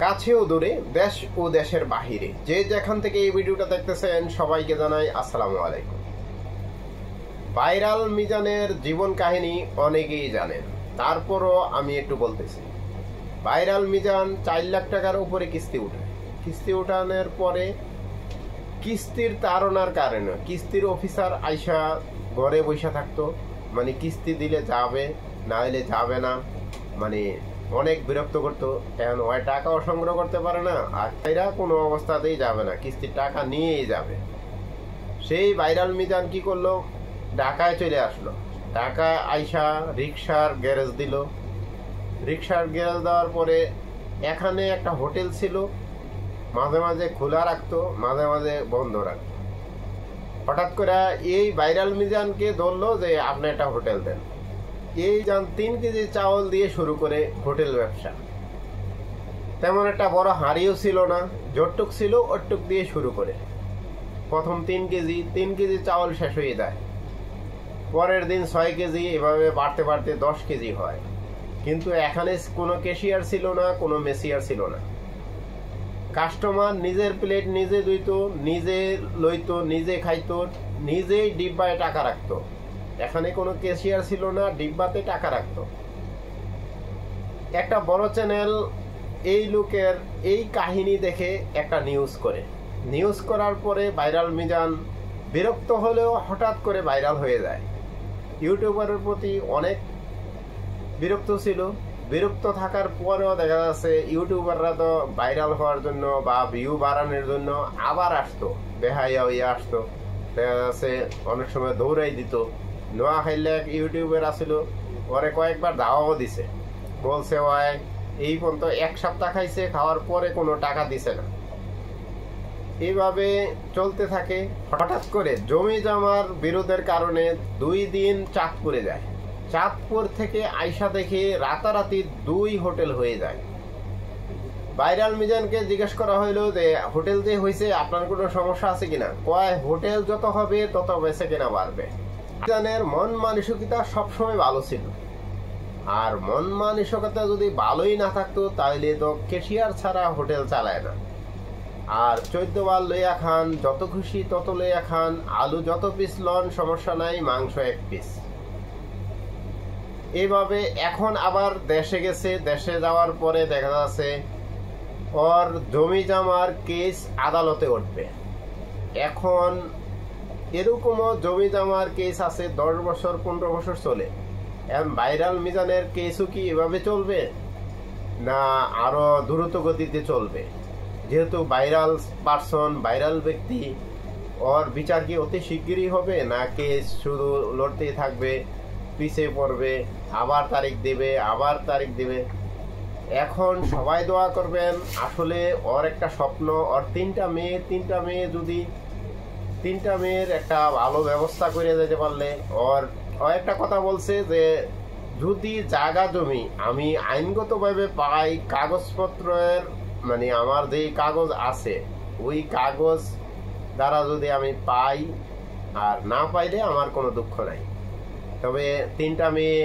কাছে ও দূরে, দেশ ও দেশের বাহিরে যে যেখান থেকে এই ভিডিওটা দেখতেছেন সবাইকে জানাই আসসালামু আলাইকুম। ভাইরাল মিজানের জীবন কাহিনী অনেকেই জানেন, তারপরও আমি একটু বলতেছি। ভাইরাল মিজান 4 লাখ টাকার উপরে কিস্তি উঠানোর পরে কিস্তির তাড়নার কারণে কিস্তির অফিসার আইসা ঘরে বসে থাকতো, মানে কিস্তি দিলে যাবে, না হলে যাবে না, মানে অনেক বিরক্ত করতো। এখন ওই টাকাও সংগ্রহ করতে পারে না, আর এরা কোনো অবস্থাতেই যাবে না, কিস্তির টাকা নিয়েই যাবে। সেই ভাইরাল মিজান কি করলো, ঢাকায় চলে আসলো। ঢাকায় আইসা রিক্সার গ্যারেজ দিল। রিক্সার গ্যারেজ দেওয়ার পরে এখানে একটা হোটেল ছিল, মাঝে মাঝে খোলা রাখতো, মাঝে মাঝে বন্ধ রাখতো। হঠাৎ করে এই ভাইরাল মিজানকে ধরলো যে আপনি একটা হোটেল দেন। এই যান 3 কেজি চাউল দিয়ে শুরু করে হোটেল ব্যবসা। তেমন একটা বড় হাঁড়িও ছিল না, যতটুক ছিল ওটুক দিয়ে শুরু করে প্রথম 3 কেজি চাউল শেষ হয়ে যায়। পরের দিন 6 কেজি, এভাবে বাড়তে বাড়তে 10 কেজি হয়। কিন্তু এখানে কোনো ক্যাশিয়ার ছিল না, কোনো মেসিয়ার ছিল না। কাস্টমার নিজের প্লেট নিজে ধুইতো, নিজে লইতো, নিজে খাইতো, নিজেই ডিব্বায় টাকা রাখতো। এখানে কোনো ক্যাশিয়ার ছিল না, ডিব্বাতে টাকা রাখতো। একটা বড় চ্যানেল এই লোকের এই কাহিনী দেখে একটা নিউজ করার পরে ভাইরাল মিজান বিরক্ত হলেও হঠাৎ করে ভাইরাল হয়ে যায়। ইউটিউবারের প্রতি অনেক বিরক্ত ছিল। বিরক্ত থাকার পরেও দেখা যাচ্ছে ইউটিউবাররা তো ভাইরাল হওয়ার জন্য বা ভিউ বাড়ানোর জন্য আবার আসতো, বেহাইয়া হইয়া আসতো। দেখা যাচ্ছে অনেক সময় দৌড়াই দিত। নোয়াখাইলে এক ইউটিউবার আসছিল, ওরে কয়েকবার দাওয়াও দিছে, বলছে ওই এই পর্যন্ত 1 সপ্তাহ খাইছে, খাওয়ার পরে কোনো টাকা দিছে না। এইভাবে চলতে থাকে। হঠাৎ করে জমি জমার বিরোধের কারণে 2 দিন চাঁদপুরে যায়। চাঁদপুর থেকে আইসা দেখে রাতারাতি 2 হোটেল হয়ে যায়। ভাইরাল মিজানকে জিজ্ঞেস করা হইলো যে হোটেল যে হয়েছে আপনার কোনো সমস্যা আছে কিনা। কয় হোটেল যত হবে তত বেচে কেনা বাড়বে। মিজানের মন মানসিকতা সবসময় ভালো ছিল, আর মন মানসিকতা যদি ভালোই না থাকতো তাহলে তো ক্যাশিয়ার ছাড়া হোটেল চালায় না। আর 14 বার লইয়া খান, যত খুশি তত লইয়া খান, আলু যত পিস লন সমস্যা নাই, মাংস 1 পিস। এইভাবে এখন আবার দেশে গেছে। দেশে যাওয়ার পরে দেখা যাচ্ছে ওর জমি জমার কেস আদালতে উঠবে। এখন এরকমও জমি জমার কেস আছে 10 বছর 15 বছর চলে। এখন ভাইরাল মিজানের কেসও কি এভাবে চলবে, না আরো দ্রুত গতিতে চলবে? যেহেতু ভাইরাল পারসন, ভাইরাল ব্যক্তি, ওর বিচার কি অতি শিগগিরই হবে, না কেস শুধু লড়তেই থাকবে, পিছিয়ে পড়বে, আবার তারিখ দেবে? এখন সবাই দোয়া করবেন। আসলে ওর একটা স্বপ্ন, ওর 3টা মেয়ে, যদি 3টা মেয়ের একটা ভালো ব্যবস্থা করে যেতে পারলে। ওর একটা কথা বলছে যে যদি জায়গা জমি আমি আইনগতভাবে পাই, কাগজপত্রের মানে আমার যে কাগজ আছে ওই কাগজ দ্বারা যদি আমি পাই, আর না পাইলে আমার কোনো দুঃখ নাই। তবে 3টা মেয়ে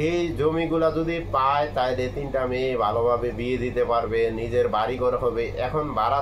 এই জমিগুলা যদি পায় তাহলে 3টা মেয়ে ভালোভাবে বিয়ে দিতে পারবে, নিজের বাড়িঘর হবে। এখন ভাড়া